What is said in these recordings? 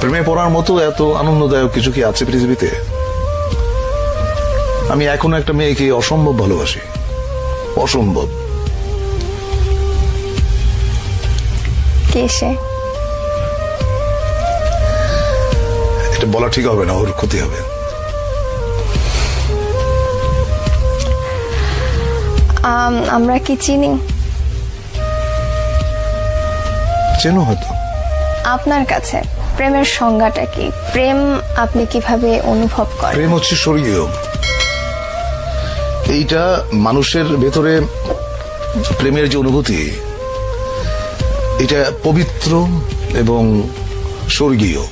প্রেমে পড়ার মতো এত আনন্দদায়ক কিছু কি আছে পৃথিবীতে? আমি এখনো একটা মেয়েকে অসম্ভব ভালোবাসি, অসম্ভব। কে সে? এটা বলা ঠিক হবে না, ওর ক্ষতি হবে। আমরা কি চিনি? চেনো হয়তো। আপনার কাছে প্রেমের সংজ্ঞাটা কি? প্রেম আপনি কিভাবে অনুভব করেন? প্রেম হচ্ছে স্বর্গীয়। এইটা মানুষের ভেতরে প্রেমের যে অনুভূতি, এটা পবিত্র এবং স্বর্গীয়।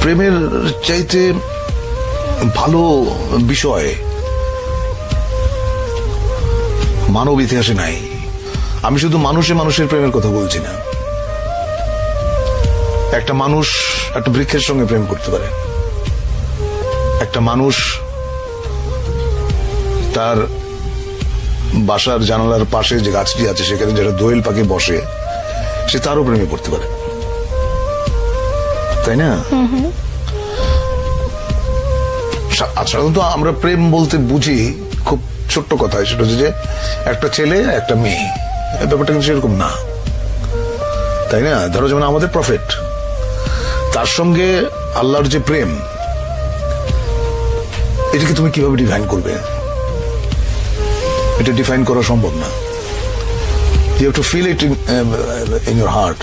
প্রেমের চাইতে ভালো বিষয় মানব ইতিহাসে নাই। আমি শুধু মানুষের প্রেমের কথা বলছি না। একটা মানুষ একটা বৃক্ষের সঙ্গে প্রেম করতে পারে, একটা মানুষ তার বাসার জানালার পাশে যে গাছটি আছে সেখানে যেটা দোয়েল পাখি বসে, সে তারও প্রেমে পড়তে পারে, তাই না? সাধারণত আমরা প্রেম বলতে বুঝি খুব ছোট্ট কথা, সেটা হচ্ছে যে একটা ছেলে একটা মেয়ে। ব্যাপারটা কিন্তু সেরকম না, তাই না? ধরো যেমন আমাদের প্রফেট, তার সঙ্গে আল্লাহর যে প্রেম, এটাকে তুমি কিভাবে ডিফাইন করবে? এটা ডিফাইন করা সম্ভব না। You have to feel it in your heart.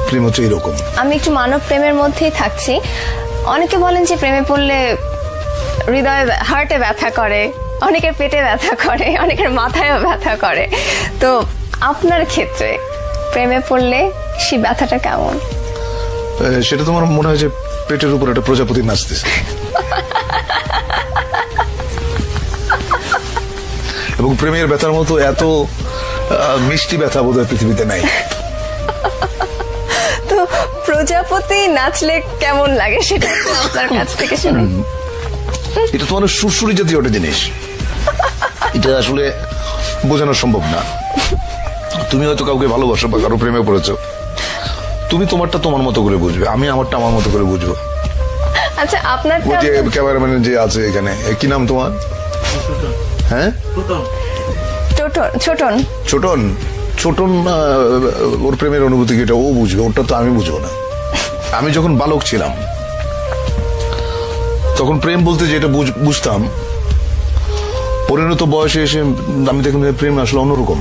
প্রেম হচ্ছে এরকম। আমি একটু মানব প্রেমের মধ্যেই থাকছি। অনেকে বলেন যে প্রেমে পড়লে হৃদয়ে হার্টে ব্যথা করে, অনেকের পেটে ব্যথা করে, অনেকের মাথায়ও ব্যথা করে। তো আপনার ক্ষেত্রে প্রেমে পড়লে সেই ব্যথাটা কেমন? সেটা তোমার মনে হয় যে পেটের উপর একটা প্রজাপতি নাচতেছে, এবং প্রেমের ব্যথার মতো এত মিষ্টি ব্যথা বোধহয় পৃথিবীতে নাই। তো প্রজাপতি নাচলে কেমন লাগে সেটা আপনার কাছ থেকে শুনি। এটা তোমার সুরসুরি জাতীয় একটা জিনিস, এটা আসলে বোঝানো সম্ভব না। তুমি হয়তো কাউকে ভালোবাসো বা কারো প্রেমে পড়েছো, তুমি তোমারটা তোমার মতো করে বুঝবে, আমি আমারটা আমার মতো করে বুঝবো। আচ্ছা, আপনার ওই যে ক্যামেরাম্যান যে আছে এখানে, কি নাম তোমার? হ্যাঁ, ছোটন। ছোটন। ছোটন ওর প্রেমের অনুভূতি কি এটা ও বুঝবে, ওটা তো আমি বুঝবো না। আমি যখন বালক ছিলাম তখন প্রেম বলতে যেটা বুঝতাম, পরিণত বয়সে এসে আমি দেখলাম প্রেম আসলে অন্যরকম।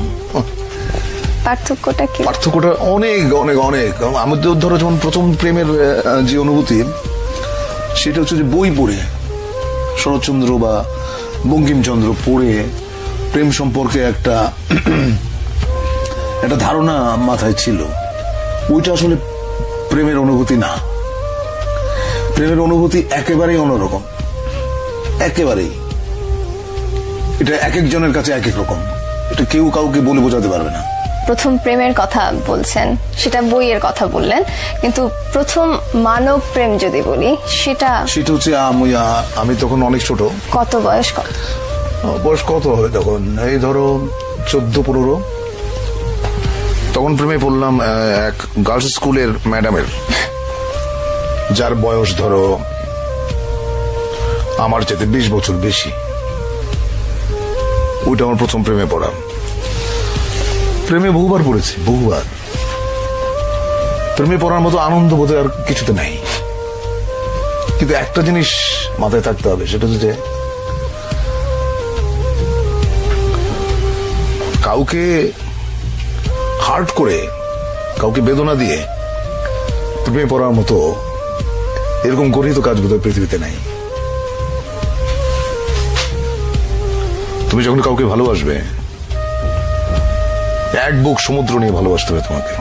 পার্থক্যটা কি? পার্থক্যটা অনেক অনেক অনেক। আমাদের ধরো যখন প্রথম প্রেমের যে অনুভূতি, সেটা হচ্ছে যে বই পড়ে, শরৎচন্দ্র বা বঙ্কিমচন্দ্র পড়ে প্রেম সম্পর্কে একটা ধারণা মাথায় ছিল। ওইটা আসলে প্রেমের অনুভূতি না। প্রেমের অনুভূতি একেবারেই অন্যরকম, একেবারেই। এটা এক একজনের কাছে এক এক রকম, এটা কেউ কাউকে বলে বোঝাতে পারবে না। প্রথম প্রেমের কথা বলছেন, সেটা বইয়ের কথা বললেন, কিন্তু প্রথম মানব প্রেম যদি বলি সেটা হচ্ছে আমি তখন অনেক ছোট। কত বয়স? বয়স কত হবে তখন? এই ধরো 14-15। তখন প্রেমে পড়লাম এক গার্লস স্কুলের ম্যাডামের, যার বয়স ধরো আমার চাইতে 20 বছর বেশি। ওইটা আমার প্রথম প্রেমে পড়া। প্রেমে বহুবার পড়েছি, বহুবার। প্রেমে পড়ার মতো আনন্দ বোধহয় আর কিছুতে নাই। কিন্তু একটা জিনিস মাথায় থাকতে হবে, সেটা হচ্ছে কাউকে হার্ট করে, কাউকে বেদনা দিয়ে প্রেমে পড়ার মতো এরকম গরিত কাজ বোধহয় পৃথিবীতে নাই। তুমি যখন কাউকে ভালোবাসবে, এক বুক সমুদ্র নিয়ে ভালোবাসতে হবে তোমাকে,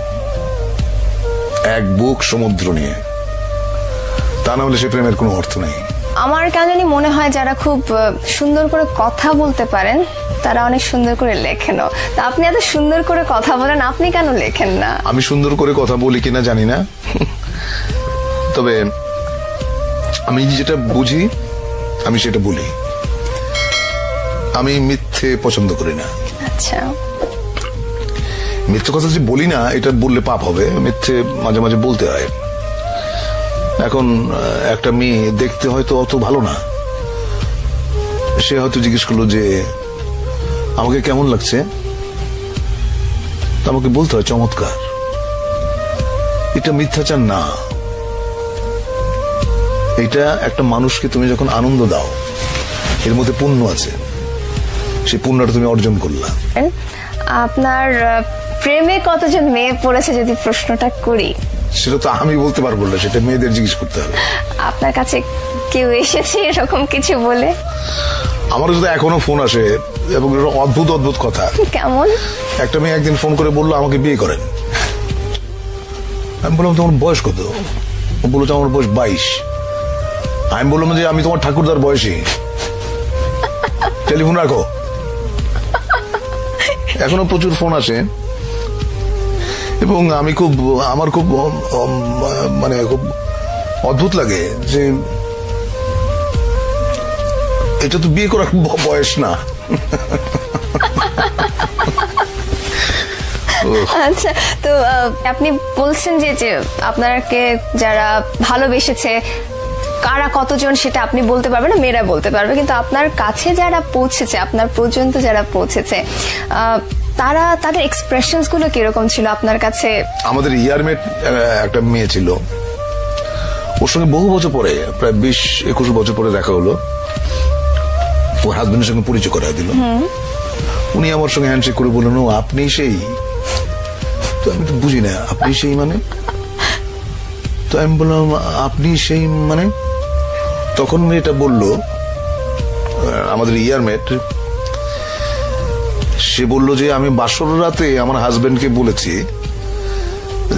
এক বুক সমুদ্র নিয়ে। তা না হলে সে প্রেমের কোনো অর্থ নেই। আমার কেন জানি মনে হয় যারা খুব সুন্দর করে কথা বলতে পারেন তারা অনেক সুন্দর করে লেখেনও। তা আপনি এত সুন্দর করে কথা বলেন, আপনি কেন লেখেন না? আমি সুন্দর করে কথা বলি কিনা জানি না, তবে আমি যেটা বুঝি আমি সেটা বলি। আমি মিথ্যে পছন্দ করি না। আচ্ছা, মিথ্যে কথা যে বলি না এটা বললে পাপ হবে, মিথ্যে মাঝে মাঝে বলতে হয়। এখন একটা মেয়ে দেখতে হয়তো অত ভালো না, সে হয়তো জিজ্ঞেস করলো যে আমাকে কেমন লাগছে, আমাকে বলতে হয় চমৎকার। এটা মিথ্যাচার না, এটা একটা মানুষকে তুমি যখন আনন্দ দাও এর মধ্যে পুণ্য আছে, সেই পুণ্যটা তুমি অর্জন করলা। আপনার প্রেমে কতজন মেয়ে পড়েছে যদি প্রশ্নটা করি? সেটা তো আমি বলতে পারবো না, সেটা মেয়েদের জিজ্ঞেস করতে হবে। আপনার কাছে কেউ এসেছে এরকম কিছু বলে? আমার কাছে এখনো ফোন আসে এবং অদ্ভুত অদ্ভুত কথা। কেমন? একটা মেয়ে একদিন ফোন করে বললো আমাকে বিয়ে করেন। আমি বললাম তোমার বয়স কত? ও বললো আমার বয়স 22। আমি বললাম যে আমি তোমার ঠাকুরদার বয়সী, টেলিফোন রাখো। এখনো প্রচুর ফোন আসে এবং আমার খুব মানে খুব অদ্ভুত লাগে যে এটা তো বিয়ে করার বয়স না। আচ্ছা, তো আপনি বলছেন যে আপনাকে যারা ভালোবেসেছে কারা কতজন সেটা আপনি বলতে পারবেন না, মেয়েরা বলতে পারবে, কিন্তু আপনার কাছে যারা পৌঁছেছে, আপনার পর্যন্ত যারা পৌঁছেছে, তারা তাদের এক্সপ্রেশনস গুলো কিরকম ছিল আপনার কাছে? আমাদের ইয়ারমেট একটা মেয়ে ছিল, ওর সঙ্গে বহু বছর পরে, প্রায় 20-21 বছর পরে দেখা হলো। ওর হাজবেন্ডের সঙ্গে পরিচয় করা দিল। উনি আমার সঙ্গে হ্যান্ডশেক করে বললেন ও আপনি সেই। তো আমি তো বুঝি না আপনি সেই মানে। তো আমি বললাম আপনি সেই মানে? তখন মেয়েটা বলল, আমাদের ইয়ারমেট, সে বলল যে আমি বাসর রাতে আমার হাজবেন্ডকে বলেছি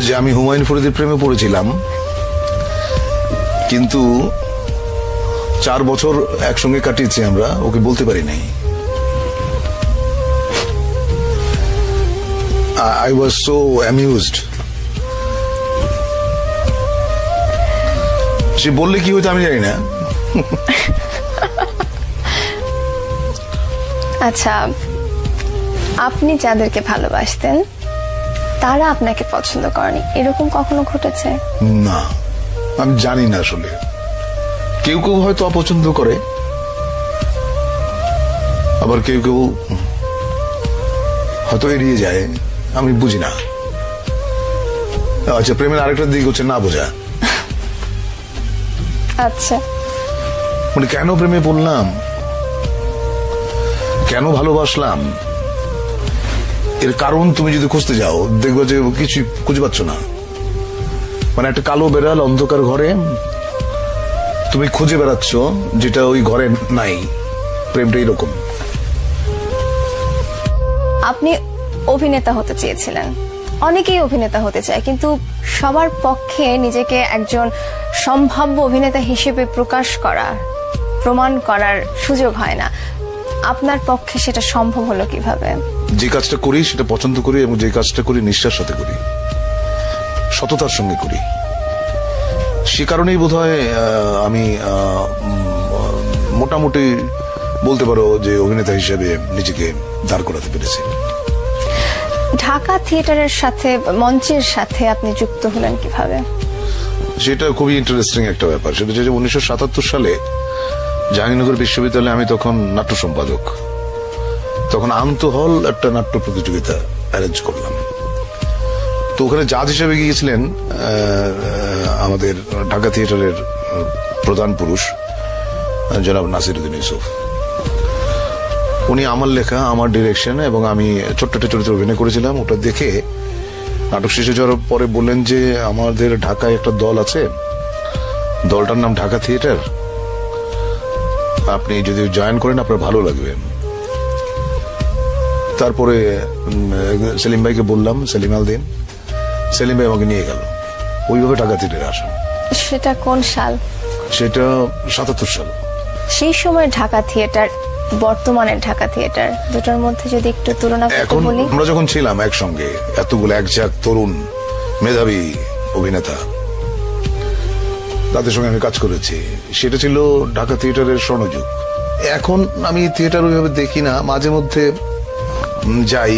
যে আমি হুমায়ুন ফরিদের প্রেমে পড়েছিলাম, কিন্তু 4 বছর একসঙ্গে কাটিয়েছি আমরা, ওকে বলতে পারি নাই। I was so amused. সে বললে কি হইতো আমি জানি না। আচ্ছা, আপনি যাদেরকে ভালোবাসতেন তারা আপনাকে পছন্দ করেনি, এরকম কখনো ঘটেছে? না, আমি জানি না আসলে। কেউ কেউ হয়তো অপছন্দ করে, আবার কেউ কেউ হয়তো এড়িয়ে যায়, আমি বুঝি না। আচ্ছা, প্রেমের আরেকটা দিক হচ্ছে না বোঝা। আচ্ছা, মানে কেন প্রেমে পড়লাম, কেন ভালোবাসলাম, এর কারণ তুমি যদি খুঁজতে যাও দেখবে যে কিছু খুঁজে পাচ্ছ না। মানে একটা কালো বেড়াল অন্ধকার ঘরে তুমি খুঁজে বেড়াচ্ছ যেটা ওই ঘরে নাই। প্রেমটা এরকম। আপনি অভিনেতা হতে চেয়েছিলেন, অনেকেই অভিনেতা হতে চায়, কিন্তু সবার পক্ষে নিজেকে একজন সম্ভাব্য অভিনেতা হিসেবে প্রকাশ করা, প্রমাণ করার সুযোগ হয় না। আপনার পক্ষে সেটা সম্ভব হলো কিভাবে? যে কাজটা করি সেটা পছন্দ করি এবং যে কাজটা করি নিষ্ঠার সাথে করি, সততার সঙ্গে করি। সে কারণেই বোধহয় আমি মোটামুটি বলতে পারো যে অভিনেতা হিসেবে নিজেকে দাঁড় করাতে পেরেছি। ঢাকা থিয়েটারের সাথে, মঞ্চের সাথে আপনি যুক্ত হলেন কিভাবে? সেটা খুবই ইন্টারেস্টিং একটা ব্যাপার। সেটা যে 1977 সালে জাহাঙ্গীরনগর বিশ্ববিদ্যালয়ে আমি তখন নাট্য সম্পাদক। তখন আন্তঃহল একটা নাট্য প্রতিযোগিতা অ্যারেঞ্জ করলাম। তো ওখানে জাজ হিসেবে গিয়েছিলেন আমাদের ঢাকা থিয়েটারের প্রধান পুরুষ জনাব নাসিরউদ্দিন ইউসুফ। উনি আমার লেখা, আমার ডিরেকশন এবং আমি ছোট্ট একটা চরিত্রে অভিনয় করেছিলাম। ওটা দেখে নাটক শেষ হয়ে যাওয়ার পরে বললেন যে আমাদের ঢাকায় একটা দল আছে, দলটার নাম ঢাকা থিয়েটার, আপনি যদি জয়েন করেন আপনার ভালো লাগবে। তারপরে সেলিম ভাইকে বললাম, সেলিম আলদিন, সেলিম ভাই আমাকে নিয়ে গেল। ওইভাবে ঢাকা থিয়েটারে আসা। সেটা কোন সাল? সেটা 77 সাল। সেই সময় ঢাকা থিয়েটার, বর্তমানের ঢাকা থিয়েটার, দুটোর মধ্যে যদি একটু তুলনা করতে এখন বলি। আমরা যখন ছিলাম একসঙ্গে, এতগুলো একঝাক তরুণ মেধাবী অভিনেতা, তাদের সঙ্গে আমি কাজ করেছি, সেটা ছিল ঢাকা থিয়েটারের স্বর্ণযুগ। এখন আমি থিয়েটার ওইভাবে দেখি না, মাঝে মধ্যে যাই,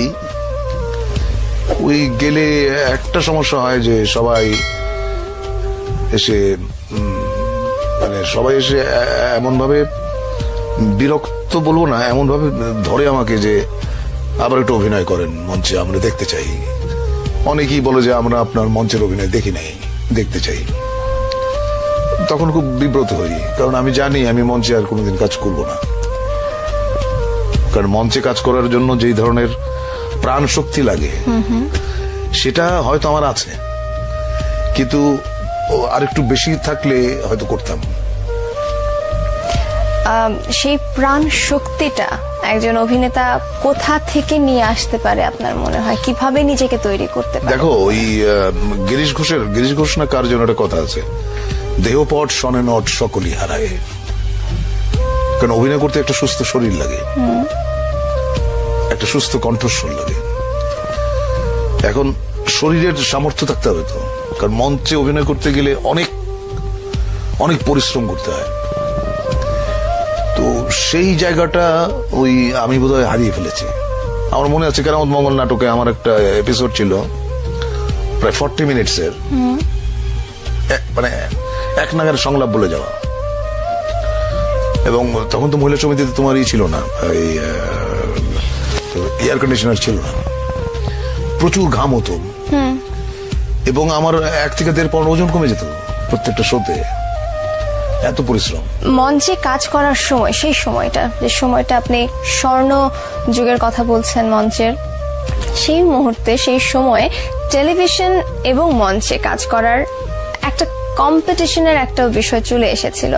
ওই গেলে একটা সমস্যা হয় যে সবাই এসে মানে সবাই এসে এমন ভাবে বিরক্ত বলবো না, এমন ভাবে ধরে আমাকে যে আবার একটু অভিনয় করেন মঞ্চে, আমরা দেখতে চাই। অনেকেই বলে যে আমরা আপনার মঞ্চের অভিনয় দেখি নাই, দেখতে চাই। তখন খুব বিব্রত হই, কারণ আমি জানি আমি মঞ্চে আর কোনোদিন কাজ করব না। কারণ মঞ্চে কাজ করার জন্য যেই ধরনের প্রাণ শক্তি লাগে সেটা হয়তো আমার আছে, কিন্তু আরেকটু বেশি থাকলে হয়তো করতাম। সেই প্রাণ শক্তিটা একজন অভিনেতা কোথা থেকে নিয়ে আসতে পারে আপনার মনে হয়? কিভাবে নিজেকে তৈরি করতে পারে? দেখো, ওই গিরিশ ঘোষ না কার জন্য একটা কথা আছে, দেহপট শনে নট সকলই হারায়। কারণ অভিনয় করতে একটা সুস্থ শরীর লাগে, একটা সুস্থ কণ্ঠস্বর লাগে। এখন শরীরের সামর্থ্য থাকতে হবে তো, কারণ মঞ্চে অভিনয় করতে গেলে অনেক অনেক পরিশ্রম করতে হয়। তো সেই জায়গাটা ওই আমি বোধহয় হারিয়ে ফেলেছি। আমার মনে আছে কেরামত মঙ্গল নাটকে আমার একটা এপিসোড ছিল প্রায় 40 মিনিটসের, মানে এক নাগারে সংলাপ বলে যাওয়া। এবং তখন তো মহিলা সমিতিতে তোমার ছিল না, এয়ার কন্ডিশনার ছিল না, প্রচুর ঘাম হতো, এবং আমার 1 থেকে 1.5 পাউন্ড ওজন কমে যেত প্রত্যেকটা শোতে, এত পরিশ্রম। মঞ্চে কাজ করার সময়, সেই সময়টা, যে সময়টা আপনি স্বর্ণ যুগের কথা বলছেন মঞ্চের, সেই মুহূর্তে, সেই সময়ে টেলিভিশন এবং মঞ্চে কাজ করার একটা কম্পিটিশনের একটা বিষয় চলে এসেছিল।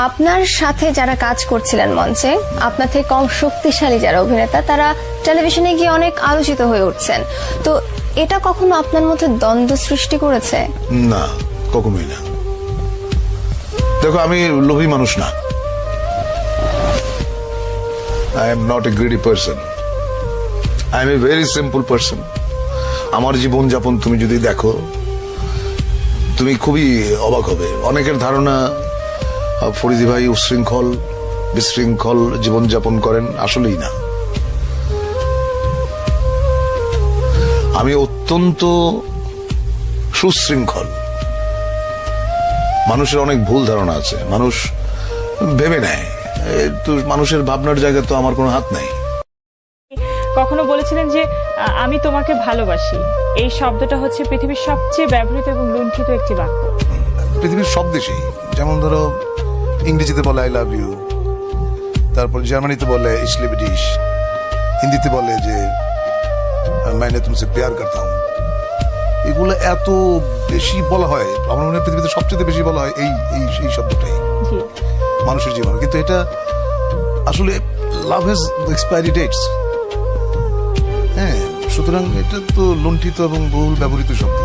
আপনার সাথে যারা কাজ করছিলেন মঞ্চে, আপনার থেকে কম শক্তিশালী যারা অভিনেতা, তারা টেলিভিশনে গিয়ে অনেক আলোচিত হয়ে উঠছেন। তো এটা কখনো আপনার মধ্যে দ্বন্দ্ব সৃষ্টি করেছে? না, কখনোই না। দেখো, আমি লোভী মানুষ না। I am not a greedy person. I am a very simple person. আমার জীবন যাপন তুমি যদি দেখো, তুমি খুবই অবাক হবে। অনেকের ধারণা ফরিদি ভাই উশৃঙ্খল, বিশৃঙ্খল জীবন যাপন করেন, আসলেই না। আমি অত্যন্ত সুশৃঙ্খল। মানুষের অনেক ভুল ধারণা আছে, মানুষ ভেবে নেয়, তো মানুষের ভাবনার জায়গায় তো আমার কোনো হাত নাই। কখনো বলেছিলেন যে আমি তোমাকে ভালোবাসি, এই শব্দটা হচ্ছে পৃথিবীর সবচেয়ে ব্যবহৃত এবং লুণ্ঠিত একটি বাক্য। পৃথিবীর সব দেশেই, যেমন ধরো ইংরেজিতে বলে আই লাভ ইউ, তারপর জার্মানিতে বলে ইশ লিবে ডিশ, হিন্দিতে বলে যে মাইনে তুমসে প্যার করতা হুঁ। এগুলো এত বেশি বলা হয়, আমার মনে হয় পৃথিবীতে সবচেয়ে বেশি বলা হয় এই শব্দটাই মানুষের জীবনে। কিন্তু এটা আসলে লাভ হ্যাজ এক্সপায়ারি ডেটস। হ্যাঁ, সুতরাং এটা তো লুণ্ঠিত এবং বহুল ব্যবহৃত শব্দ।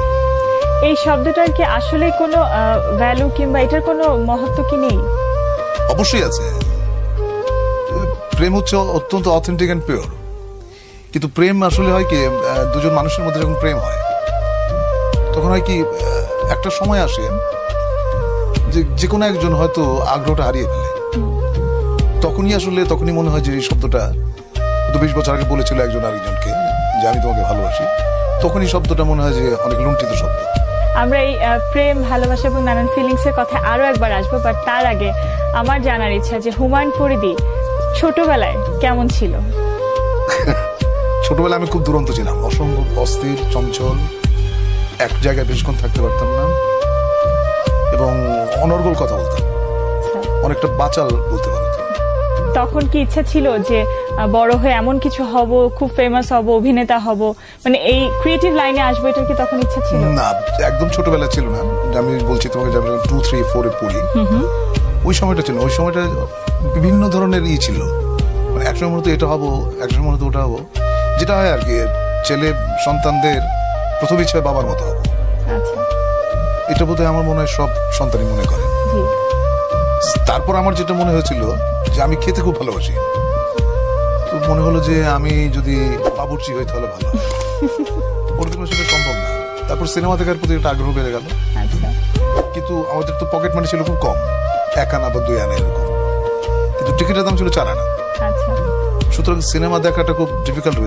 এই শব্দটার কি আসলে কোনো ভ্যালু কিংবা এটার কোনো মহত্ব কি নেই? অবশ্যই আছে। প্রেম হচ্ছে অত্যন্ত অথেন্টিক এন্ড পিওর। কিন্তু প্রেম আসলে হয় কি, দুজন মানুষের মধ্যে যখন প্রেম হয়, তখন হয় কি, একটা সময় আসে যে কোনো একজন হয়তো আগ্রহটা হারিয়ে ফেলে। তখনই মনে হয় যে এই শব্দটা 20 বছর আগে বলেছিল একজন আরেকজনকে যে আমি তোমাকে ভালোবাসি, তখনই শব্দটা মনে হয় যে অনেক লুণ্ঠিত শব্দ। আমরা এই প্রেম, ভালোবাসা এবং নানান ফিলিংস এর কথা আরো একবার আসবো, বাট তার আগে আমার জানার ইচ্ছা যে হুমায়ুন ফরিদি ছোটবেলায় কেমন ছিল? ছোটবেলায় আমি খুব দুরন্ত ছিলাম, অসম্ভব অস্থির, চঞ্চল, এক জায়গায় বেশিক্ষণ থাকতে পারতাম না, এবং অনর্গল কথা বলতাম, অনেকটা বাচাল বলতে পারতাম। তখন কি ইচ্ছা ছিল যে বড় হয়ে এমন কিছু হব, খুব ফেমাস হব, অভিনেতা হব, মানে এই ক্রিয়েটিভ লাইনে আসবো, এটার কি তখন ইচ্ছা ছিল? না, একদম ছোটবেলা ছিল না। আমি বলছি তোমাকে, যখন 2, 3, 4 এ পড়ি, ওই সময়টা ছিল, ওই সময়টা বিভিন্ন ধরনের ছিল, মানে একসময় মনে হতো এটা হবো, একসময় মনে হতো ওটা হবো, যেটা হয় আর কি, ছেলে সন্তানদের প্রথম ইচ্ছা বাবার মতো হবো। এটা বোধহয় আমার মনে হয় সব সন্তানই মনে করে। তারপর আমার যেটা মনে হয়েছিল যে আমি খেতে খুব ভালোবাসি, তো মনে হলো যে আমি যদি বাবুর্চি হই তাহলে ভালো হয়। ওরকম সেটা সম্ভব না। তারপর সিনেমা দেখার প্রতি একটা আগ্রহ বেড়ে গেল। কিন্তু আমাদের তো পকেট মানি ছিল খুব কম, 1 আনা বা 2 আনা এরকম, কিন্তু টিকিটের দাম ছিল 4 আনা। সুতরাং সিনেমা দেখাটা খুব ডিফিকাল্ট হয়েছে।